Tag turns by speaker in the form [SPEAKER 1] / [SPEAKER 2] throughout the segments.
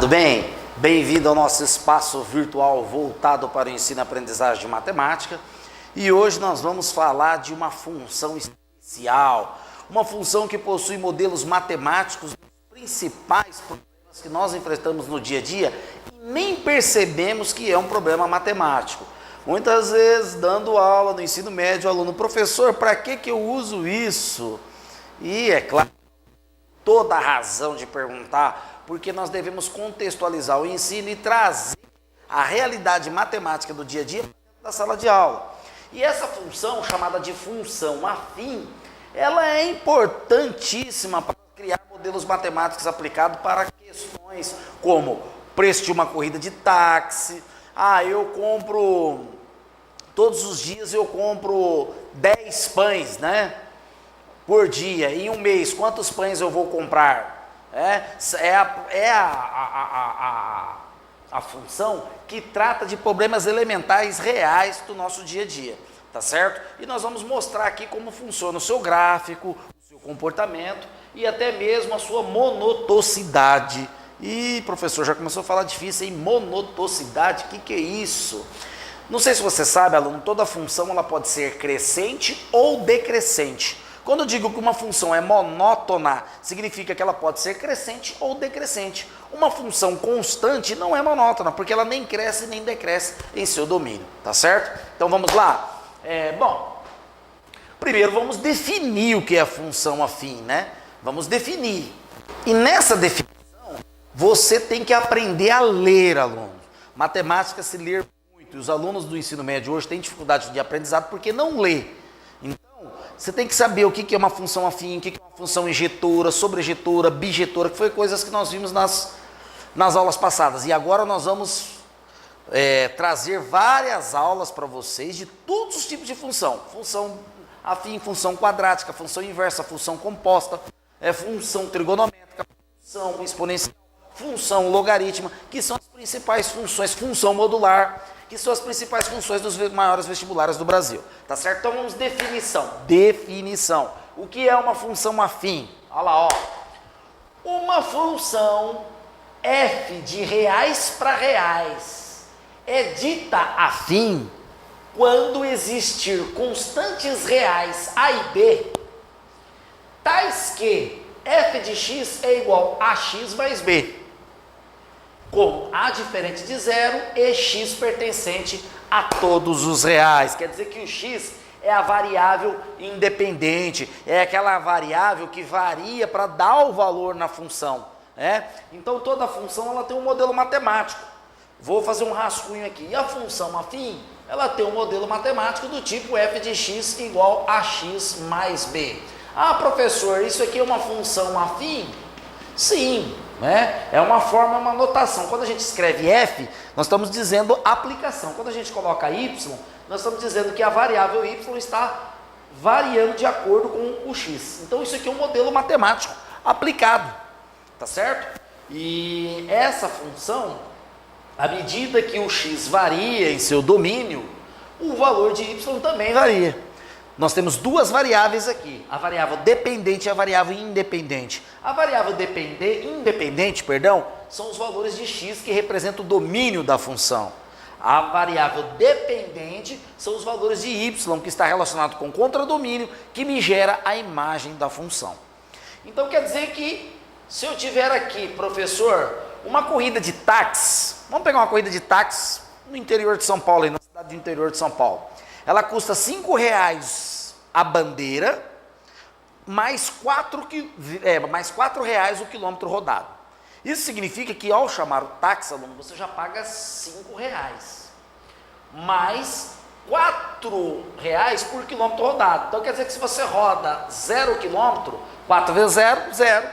[SPEAKER 1] bem? Bem-vindo ao nosso espaço virtual voltado para o ensino e aprendizagem de matemática. E hoje nós vamos falar de uma função especial, uma função que possui modelos matemáticos dos principais problemas que nós enfrentamos no dia a dia e nem percebemos que é um problema matemático. Muitas vezes, dando aula no ensino médio, o aluno, professor, para que eu uso isso? E é claro, toda a razão de perguntar, porque nós devemos contextualizar o ensino e trazer a realidade matemática do dia a dia da sala de aula. E essa função, chamada de função afim, ela é importantíssima para criar modelos matemáticos aplicados para questões como preço de uma corrida de táxi. Eu compro, todos os dias eu compro 10 pães, né? Por dia. Em um mês, quantos pães eu vou comprar? A função que trata de problemas elementares reais do nosso dia a dia, tá certo? E nós vamos mostrar aqui como funciona o seu gráfico, o seu comportamento e até mesmo a sua monotocidade. E professor, já começou a falar difícil, hein? Monotocidade, o que é isso? Não sei se você sabe, aluno, toda função ela pode ser crescente ou decrescente. Quando eu digo que uma função é monótona, significa que ela pode ser crescente ou decrescente. Uma função constante não é monótona, porque ela nem cresce nem decresce em seu domínio, tá certo? Então vamos lá? Primeiro vamos definir o que é a função afim, né? Vamos definir. E nessa definição, você tem que aprender a ler, aluno. Matemática se ler muito. Os alunos do ensino médio hoje têm dificuldade de aprendizado porque não lê. Você tem que saber o que é uma função afim, o que é uma função injetora, sobrejetora, bijetora, que foi coisas que nós vimos nas aulas passadas. E agora nós vamos trazer várias aulas para vocês de todos os tipos de função. Função afim, função quadrática, função inversa, função composta, função trigonométrica, função exponencial, função logarítmica, que são as principais funções, função modular, que são as principais funções dos maiores vestibulares do Brasil, tá certo? Então vamos definição. O que é uma função afim? Olha lá, ó. Uma função f de reais para reais é dita afim quando existir constantes reais a e b, tais que f de x é igual a x mais b, com a diferente de zero e x pertencente a todos os reais. Quer dizer que o x é a variável independente, é aquela variável que varia para dar o valor na função. Então toda função ela tem um modelo matemático. Vou fazer um rascunho aqui. E a função afim, ela tem um modelo matemático do tipo f de x igual a x mais b. Professor, isso aqui é uma função afim? Sim. É uma forma, uma notação. Quando a gente escreve f, nós estamos dizendo aplicação. Quando a gente coloca y, nós estamos dizendo que a variável y está variando de acordo com o x. Então isso aqui é um modelo matemático aplicado, tá certo? E essa função, à medida que o x varia em seu domínio, o valor de y também varia. Nós temos duas variáveis aqui, a variável dependente e a variável independente. A variável independente, são os valores de x que representam o domínio da função. A variável dependente são os valores de y, que está relacionado com o contradomínio, que me gera a imagem da função. Então quer dizer que, se eu tiver aqui, professor, uma corrida de táxi, vamos pegar uma corrida de táxi no interior de São Paulo, na cidade do interior de São Paulo. Ela custa R$5 a bandeira, mais R$4 o quilômetro rodado. Isso significa que ao chamar o táxi, aluno, você já paga R$5, mais R$4 por quilômetro rodado. Então quer dizer que se você roda 0 quilômetro, 4 vezes 0, 0,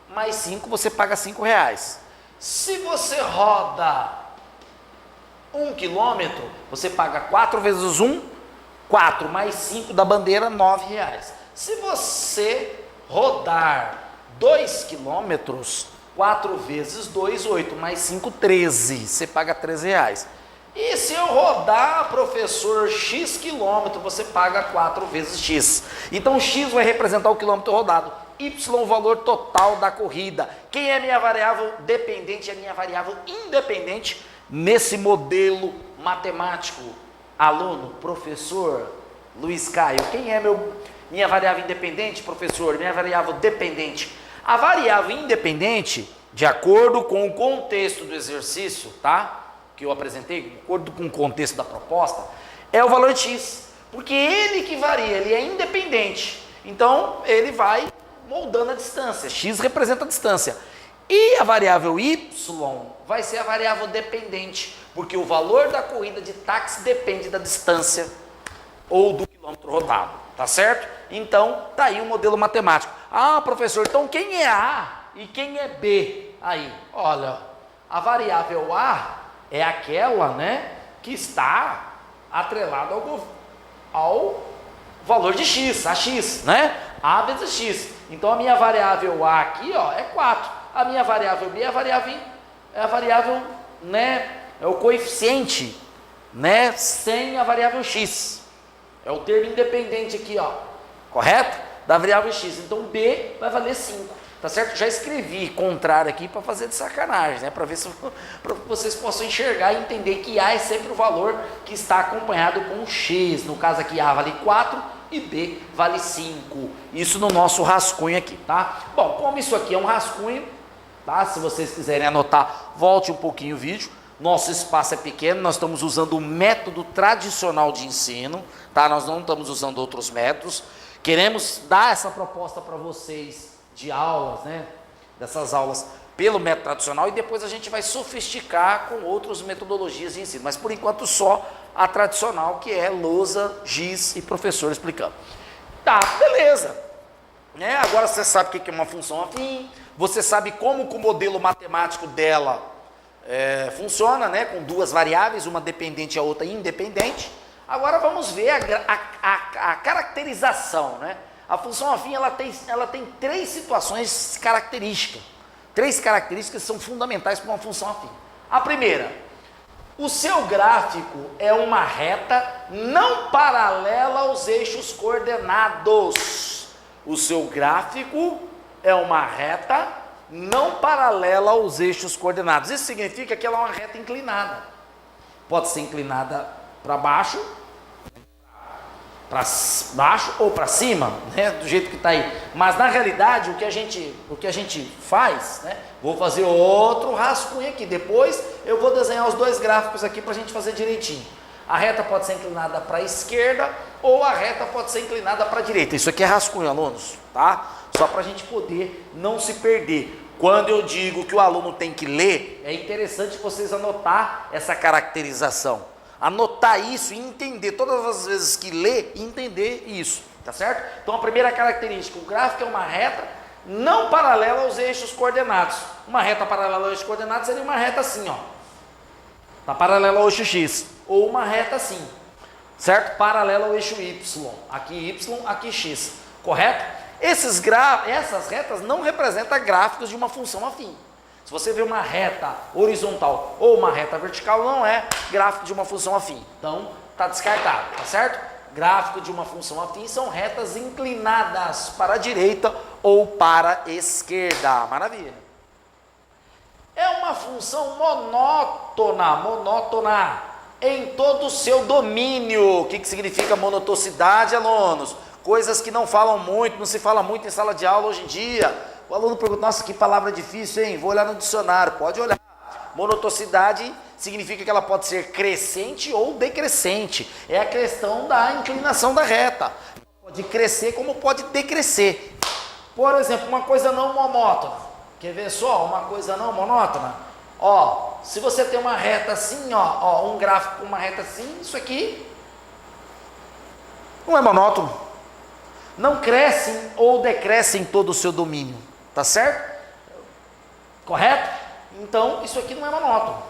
[SPEAKER 1] mais 5 você paga R$5. Se você roda 1 quilômetro, você paga 4 vezes 1, 4 mais 5 da bandeira, R$9. Se você rodar 2 quilômetros, 4 vezes 2, 8, mais 5, 13. Você paga R$13. E se eu rodar, professor, X quilômetro, você paga 4 vezes X. Então, X vai representar o quilômetro rodado. Y o valor total da corrida. Quem é minha variável dependente e a minha variável independente nesse modelo matemático? Aluno, professor, Luiz Caio, quem é minha variável independente, professor? Minha variável dependente. A variável independente, de acordo com o contexto do exercício, tá? Que eu apresentei, de acordo com o contexto da proposta, é o valor x. Porque ele que varia, ele é independente. Então, ele vai moldando a distância. X representa a distância. E a variável y vai ser a variável dependente, porque o valor da corrida de táxi depende da distância ou do quilômetro rodado, tá certo? Então, tá aí o modelo matemático. Ah, professor, então quem é A e quem é B? Aí, olha, a variável A é aquela, né, que está atrelada ao valor de x, a x, né? A vezes x. Então a minha variável A aqui, ó, é 4. A minha variável B é a variável, né, é o coeficiente, né, sem a variável x. É o termo independente aqui, ó. Correto? Da variável x. Então B vai valer 5. Tá certo? Já escrevi contrário aqui para fazer de sacanagem, né? Para ver se vocês possam enxergar e entender que A é sempre o valor que está acompanhado com x. No caso aqui, A vale 4 e B vale 5. Isso no nosso rascunho aqui, tá? Bom, como isso aqui é um rascunho, tá? Se vocês quiserem anotar, volte um pouquinho o vídeo. Nosso espaço é pequeno, nós estamos usando o método tradicional de ensino, tá? Nós não estamos usando outros métodos. Queremos dar essa proposta para vocês de aulas, né? Dessas aulas pelo método tradicional e depois a gente vai sofisticar com outras metodologias de ensino. Mas por enquanto só a tradicional, que é lousa, giz e professor explicando. Tá, beleza. Né? Agora você sabe o que é uma função afim, você sabe como que o modelo matemático dela funciona, né? Com duas variáveis, uma dependente e a outra independente. Agora vamos ver a caracterização, né? A função afim ela tem três situações características. Três características que são fundamentais para uma função afim. A primeira, o seu gráfico é uma reta não paralela aos eixos coordenados. O seu gráfico é uma reta não paralela aos eixos coordenados. Isso significa que ela é uma reta inclinada. Pode ser inclinada para baixo ou para cima, né, do jeito que está aí. Mas na realidade o que a gente faz, né, vou fazer outro rascunho aqui. Depois eu vou desenhar os dois gráficos aqui para a gente fazer direitinho. A reta pode ser inclinada para a esquerda ou a reta pode ser inclinada para a direita. Isso aqui é rascunho, alunos, tá? Só para a gente poder não se perder. Quando eu digo que o aluno tem que ler, é interessante vocês anotar essa caracterização. Anotar isso e entender, todas as vezes que ler, entender isso, tá certo? Então a primeira característica, o gráfico é uma reta não paralela aos eixos coordenados. Uma reta paralela aos eixos coordenados seria uma reta assim, ó. Tá paralela ao eixo x. Ou uma reta assim, certo? Paralela ao eixo y. Aqui y, aqui x. Correto? Essas retas não representam gráficos de uma função afim. Se você vê uma reta horizontal ou uma reta vertical, não é gráfico de uma função afim. Então, está descartado, tá certo? Gráfico de uma função afim são retas inclinadas para a direita ou para a esquerda. Maravilha. É uma função monótona em todo o seu domínio. O que significa monotocidade, alunos? Coisas que não falam muito, não se fala muito em sala de aula hoje em dia. O aluno pergunta, nossa, que palavra difícil, hein? Vou olhar no dicionário. Pode olhar. Monotocidade significa que ela pode ser crescente ou decrescente. É a questão da inclinação da reta. Pode crescer como pode decrescer. Por exemplo, uma coisa não monótona. Quer ver só uma coisa não monótona? Ó, se você tem uma reta assim, ó, um gráfico com uma reta assim, isso aqui não é monótono. Não cresce ou decresce em todo o seu domínio. Tá certo? Correto? Então, isso aqui não é monótono.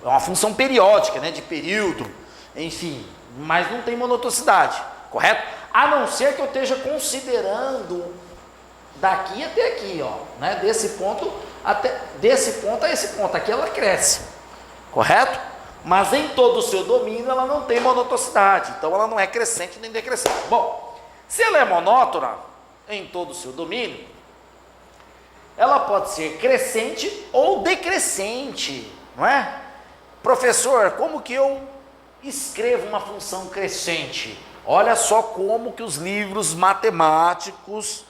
[SPEAKER 1] É uma função periódica, né? De período, enfim. Mas não tem monotocidade. Correto? A não ser que eu esteja considerando daqui até aqui, ó. Né? Desse ponto a esse ponto. Aqui ela cresce. Correto? Mas em todo o seu domínio ela não tem monotocidade. Então, ela não é crescente nem decrescente. Bom, se ela é monótona em todo o seu domínio, ela pode ser crescente ou decrescente, não é? Professor, como que eu escrevo uma função crescente? Olha só como que os livros matemáticos,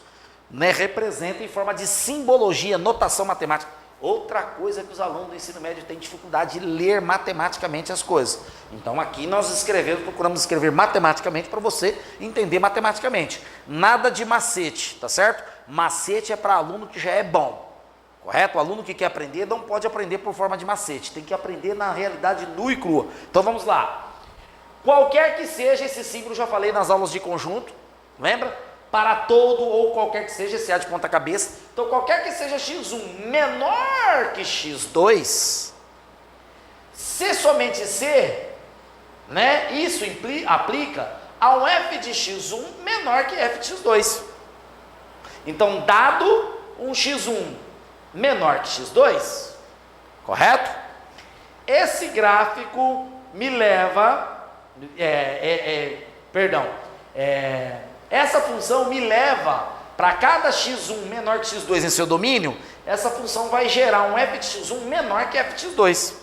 [SPEAKER 1] né, representam em forma de simbologia, notação matemática. Outra coisa que os alunos do ensino médio têm dificuldade de ler matematicamente as coisas. Então aqui nós procuramos escrever matematicamente para você entender matematicamente. Nada de macete, tá certo? Macete é para aluno que já é bom, correto? O aluno que quer aprender não pode aprender por forma de macete, tem que aprender na realidade nua e crua. Então vamos lá. Qualquer que seja esse símbolo, já falei nas aulas de conjunto, lembra? Para todo ou qualquer que seja, esse A de ponta cabeça. Então, qualquer que seja x1 menor que x2, se somente C, né, isso aplica a um f de x1 menor que f de x2. Então, dado um x1 menor que x2, correto? Esse gráfico me leva, essa função me leva para cada x1 menor que x2 em seu domínio, essa função vai gerar um f de x1 menor que f de x2.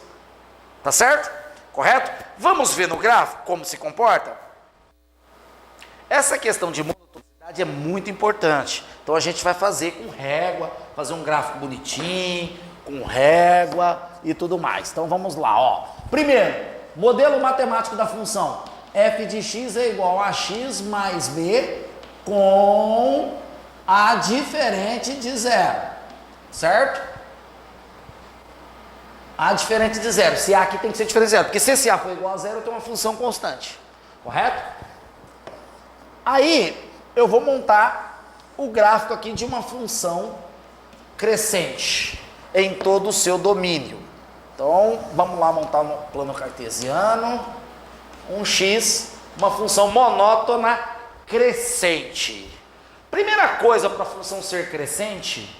[SPEAKER 1] Tá certo? Correto? Vamos ver no gráfico como se comporta? Essa questão de monotonicidade é muito importante. Então a gente vai fazer com régua, fazer um gráfico bonitinho, com régua e tudo mais. Então vamos lá, ó. Primeiro, modelo matemático da função. F de x é igual a x mais b com a diferente de zero, certo? A diferente de zero. Se A aqui tem que ser diferente de zero, porque se esse A for igual a zero, eu tenho uma função constante, correto? Aí, eu vou montar o gráfico aqui de uma função crescente em todo o seu domínio. Então, vamos lá montar um plano cartesiano, um x, uma função monótona crescente. Primeira coisa para a função ser crescente,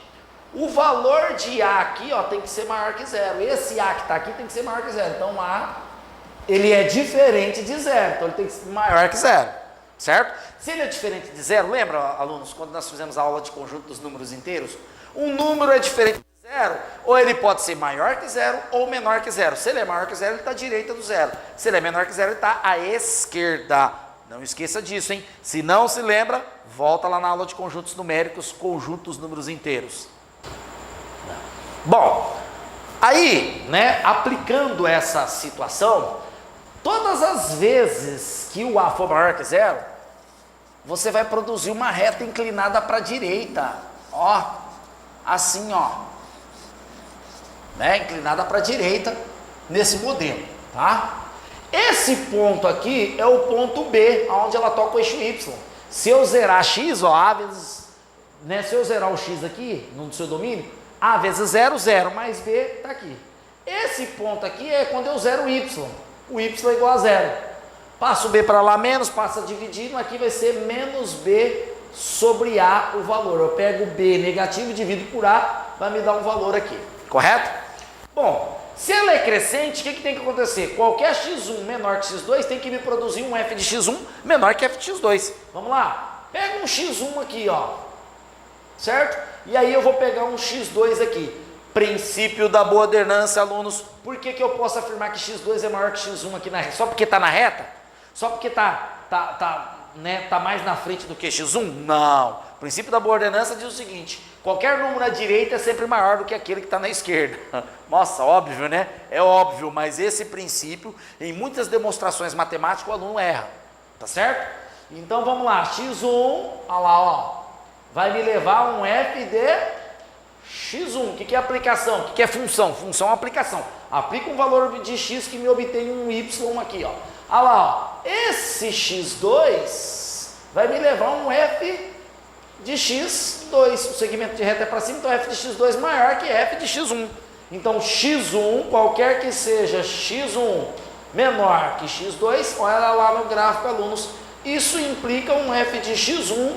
[SPEAKER 1] o valor de A aqui, ó, tem que ser maior que zero. Esse A que está aqui tem que ser maior que zero. Então, A, ele é diferente de zero. Então, ele tem que ser maior que zero, certo? Se ele é diferente de zero, lembra, alunos, quando nós fizemos a aula de conjunto dos números inteiros? Um número é diferente de zero, ou ele pode ser maior que zero ou menor que zero. Se ele é maior que zero, ele está à direita do zero. Se ele é menor que zero, ele está à esquerda. Não esqueça disso, hein? Se não se lembra, volta lá na aula de conjuntos numéricos, conjunto dos números inteiros. Bom, aí, né, aplicando essa situação, todas as vezes que o A for maior que zero, você vai produzir uma reta inclinada para a direita, ó, assim, ó, né, inclinada para a direita, nesse modelo, tá? Esse ponto aqui é o ponto B, onde ela toca o eixo Y. Se eu zerar x, ó, A vezes, né, se eu zerar o x aqui, no seu domínio, A vezes 0, 0, mais B está aqui. Esse ponto aqui é quando eu zero o Y. O Y é igual a 0. Passo o B para lá, menos, passa dividindo, aqui vai ser menos B sobre A o valor. Eu pego B negativo, divido por A, vai me dar um valor aqui. Correto? Bom, se ela é crescente, o que tem que acontecer? Qualquer x1 menor que x2 tem que me produzir um f de x1 menor que f de x2. Vamos lá? Pega um x1 aqui, ó. Certo? E aí eu vou pegar um x2 aqui. Princípio da boa alternância, alunos. Por que eu posso afirmar que x2 é maior que x1 aqui na reta? Só porque está na reta? Só porque tá mais na frente do que x1? Não. O princípio da boa alternância diz o seguinte: qualquer número à direita é sempre maior do que aquele que está na esquerda. Nossa, óbvio, né? É óbvio, mas esse princípio, em muitas demonstrações matemáticas, o aluno erra. Tá certo? Então vamos lá, x1, olha lá, ó, vai me levar a um f de x1. O que é aplicação? O que é função? Função é aplicação. Aplica um valor de x que me obtém um y aqui, ó. Olha lá, ó, esse x2 vai me levar a um f de x2, o segmento de reta é para cima, então f de x2 maior que f de x1. Então x1, qualquer que seja x1 menor que x2, olha lá no gráfico, alunos, isso implica um f de x1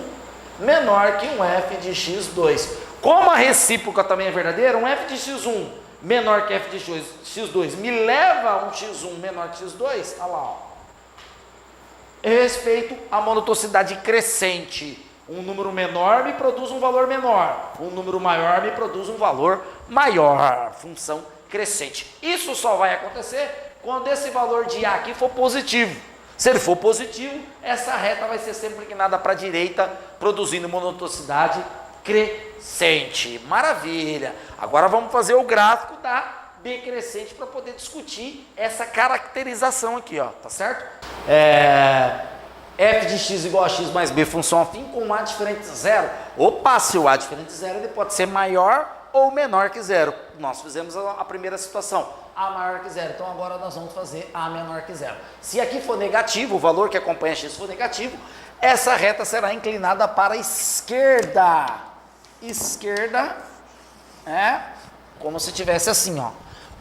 [SPEAKER 1] menor que um f de x2. Como a recíproca também é verdadeira, um f de x1 menor que f de x2 me leva a um x1 menor que x2, olha lá, ó. Eu respeito a monotonicidade crescente. Um número menor me produz um valor menor. Um número maior me produz um valor maior. Função crescente. Isso só vai acontecer quando esse valor de A aqui for positivo. Se ele for positivo, essa reta vai ser sempre inclinada para a direita, produzindo monotonicidade crescente. Maravilha! Agora vamos fazer o gráfico da decrescente para poder discutir essa caracterização aqui, ó, tá certo? F de x igual a x mais b, função afim com A diferente de zero. Opa, se o A diferente de zero, ele pode ser maior ou menor que zero. Nós fizemos a primeira situação, A maior que zero. Então agora nós vamos fazer A menor que zero. Se aqui for negativo, o valor que acompanha x for negativo, essa reta será inclinada para a esquerda. Esquerda é como se tivesse assim, ó.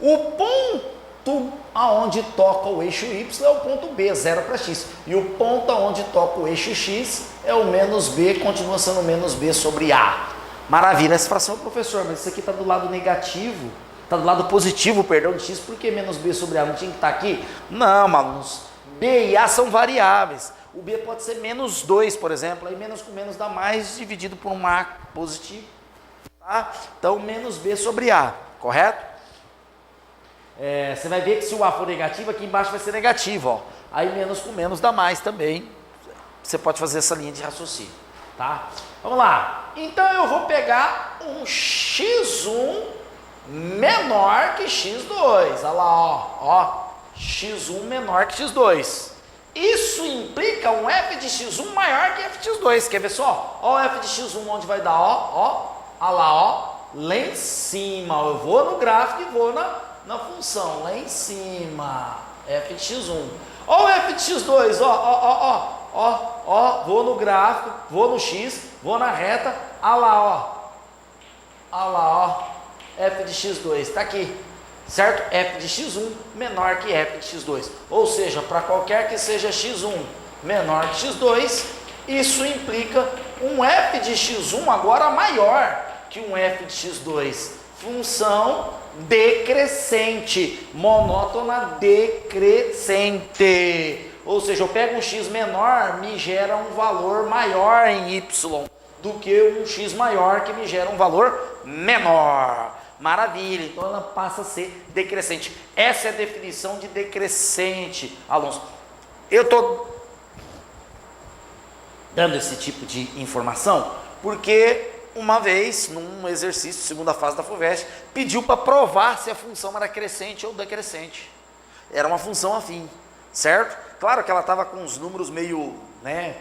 [SPEAKER 1] O ponto aonde toca o eixo y é o ponto B, 0 para x. E o ponto aonde toca o eixo x é o menos b, continua sendo menos b sobre A. Maravilha, essa fração, professor, mas isso aqui está do lado negativo, está do lado positivo, perdão, de x, por que menos b sobre A? Não tinha que estar aqui? Não, alunos, b e A são variáveis. O b pode ser menos 2, por exemplo, aí menos com menos dá mais, dividido por um A positivo. Tá? Então, menos b sobre A, correto? Você vai ver que se o A for negativo, aqui embaixo vai ser negativo, ó. Aí menos com menos dá mais também. Você pode fazer essa linha de raciocínio, tá? Vamos lá. Então eu vou pegar um x1 menor que x2. Olha lá, ó. X1 menor que x2. Isso implica um f de x1 maior que f de x2. Quer ver só? Ó o f de x1 onde vai dar, ó. Olha lá, ó. Lá em cima. Eu vou no gráfico e vou na função, lá em cima, f de x1. Ó o f de x2, ó, vou no gráfico, vou no x, vou na reta, ó lá, f de x2, tá aqui, certo? F de x1 menor que f de x2, ou seja, para qualquer que seja x1 menor que x2, isso implica um f de x1 agora maior que um f de x2, função decrescente, monótona decrescente. Ou seja, eu pego um x menor, me gera um valor maior em y, do que um x maior que me gera um valor menor. Maravilha, então ela passa a ser decrescente. Essa é a definição de decrescente, alunos. Eu estou dando esse tipo de informação porque uma vez, num exercício, segunda fase da FUVEST, pediu para provar se a função era crescente ou decrescente. Era uma função afim, certo? Claro que ela estava com uns números meio, né,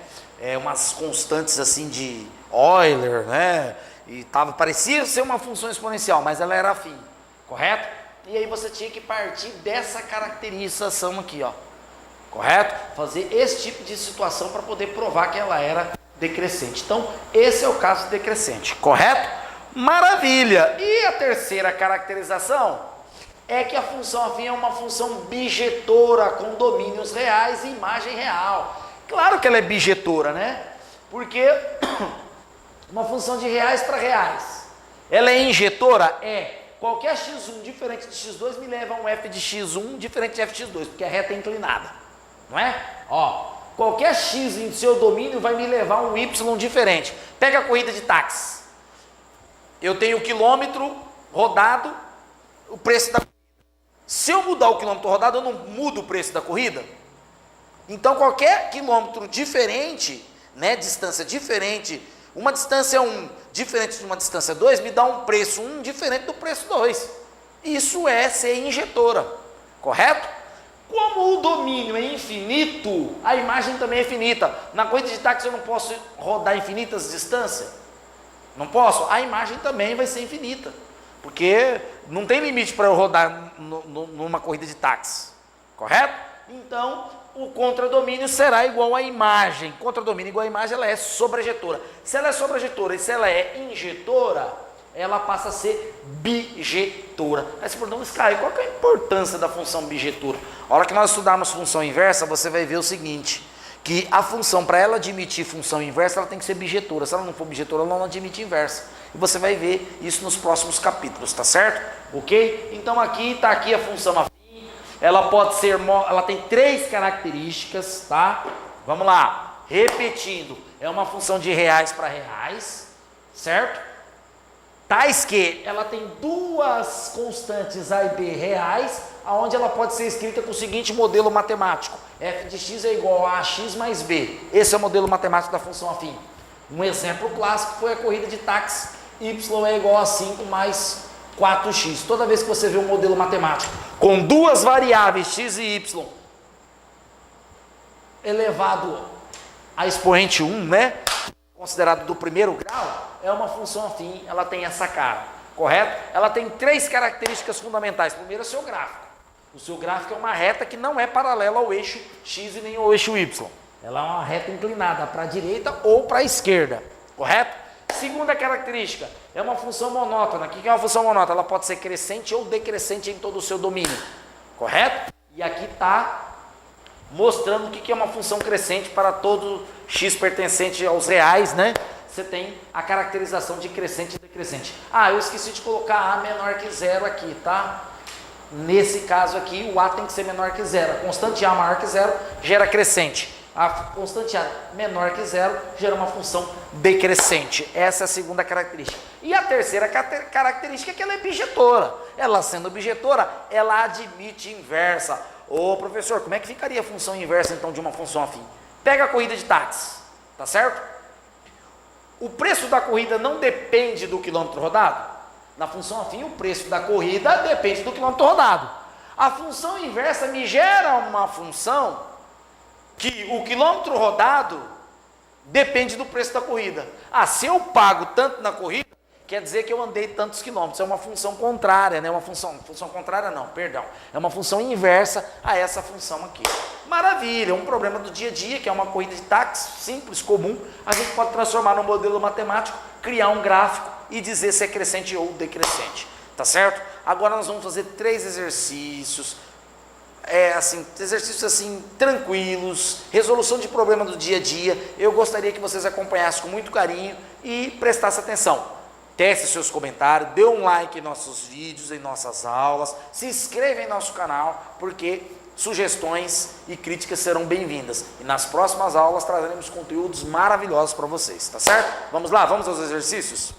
[SPEAKER 1] umas constantes assim de Euler, né, e parecia ser uma função exponencial, mas ela era afim, correto? E aí você tinha que partir dessa caracterização aqui, ó, correto? Fazer esse tipo de situação para poder provar que ela era decrescente. Então, esse é o caso decrescente, correto? Maravilha! E a terceira caracterização é que a função afim é uma função bijetora com domínios reais e imagem real. Claro que ela é bijetora, né? Porque uma função de reais para reais. Ela é injetora? É. Qualquer x1 diferente de x2 me leva a um f de x1 diferente de f de x2, porque a reta é inclinada, não é? Ó. Qualquer x em seu domínio vai me levar a um y diferente. Pega a corrida de táxi. Eu tenho o quilômetro rodado, o preço da corrida. Se eu mudar o quilômetro rodado, eu não mudo o preço da corrida? Então, qualquer quilômetro diferente, né, distância diferente, uma distância 1 diferente de uma distância 2, me dá um preço 1 diferente do preço 2. Isso é ser injetora, correto? Como o domínio é infinito, a imagem também é infinita. Na corrida de táxi eu não posso rodar infinitas distâncias? Não posso? A imagem também vai ser infinita. Porque não tem limite para eu rodar numa corrida de táxi. Correto? Então, o contradomínio será igual à imagem. Contradomínio igual à imagem, ela é sobrejetora. Se ela é sobrejetora e se ela é injetora, ela passa a ser bijetora. Aí você pergunta, Sky, qual que é a importância da função bijetora? A hora que nós estudarmos função inversa, você vai ver o seguinte, que a função, para ela admitir função inversa, ela tem que ser bijetora. Se ela não for bijetora, ela não admite inversa. E você vai ver isso nos próximos capítulos, tá certo? Ok? Então aqui está aqui a função afim. Ela pode ser, ela tem 3 características, tá? Vamos lá. Repetindo, é uma função de reais para reais, certo? Tais que ela tem duas constantes A e B reais, aonde ela pode ser escrita com o seguinte modelo matemático: f de x é igual a x mais b. Esse é o modelo matemático da função afim. Um exemplo clássico foi a corrida de táxi, y é igual a 5 mais 4x. Toda vez que você vê um modelo matemático com duas variáveis x e y elevado a expoente 1, né? Considerado do primeiro grau, é uma função afim, ela tem essa cara, correto? Ela tem três características fundamentais. Primeiro é o seu gráfico. O seu gráfico é uma reta que não é paralela ao eixo x e nem ao eixo y. Ela é uma reta inclinada para a direita ou para a esquerda, correto? Segunda característica, é uma função monótona. O que é uma função monótona? Ela pode ser crescente ou decrescente em todo o seu domínio, correto? E aqui está mostrando o que é uma função crescente para todo x pertencente aos reais, né? Você tem a caracterização de crescente e decrescente. Ah, eu esqueci de colocar a menor que zero aqui, tá? Nesse caso aqui, o a tem que ser menor que zero. A constante a maior que zero gera crescente. A constante a menor que zero gera uma função decrescente. Essa é a segunda característica. E a terceira característica é que ela é objetora. Ela sendo objetora, ela admite inversa. Ô professor, como é que ficaria a função inversa então de uma função afim? Pega a corrida de táxi, tá certo? O preço da corrida não depende do quilômetro rodado? Na função afim, o preço da corrida depende do quilômetro rodado. A função inversa me gera uma função que o quilômetro rodado depende do preço da corrida. Ah, se eu pago tanto na corrida, quer dizer que eu andei tantos quilômetros. É uma função contrária, né? Função contrária não, perdão. É uma função inversa a essa função aqui. Maravilha, um problema do dia a dia, que é uma corrida de táxi simples, comum, a gente pode transformar num modelo matemático, criar um gráfico e dizer se é crescente ou decrescente, tá certo? Agora nós vamos fazer 3 exercícios, exercícios assim, tranquilos, resolução de problema do dia a dia. Eu gostaria que vocês acompanhassem com muito carinho e prestassem atenção. Teste seus comentários, dê um like em nossos vídeos, em nossas aulas, se inscreva em nosso canal, porque sugestões e críticas serão bem-vindas. E nas próximas aulas traremos conteúdos maravilhosos para vocês, tá certo? Vamos lá, vamos aos exercícios?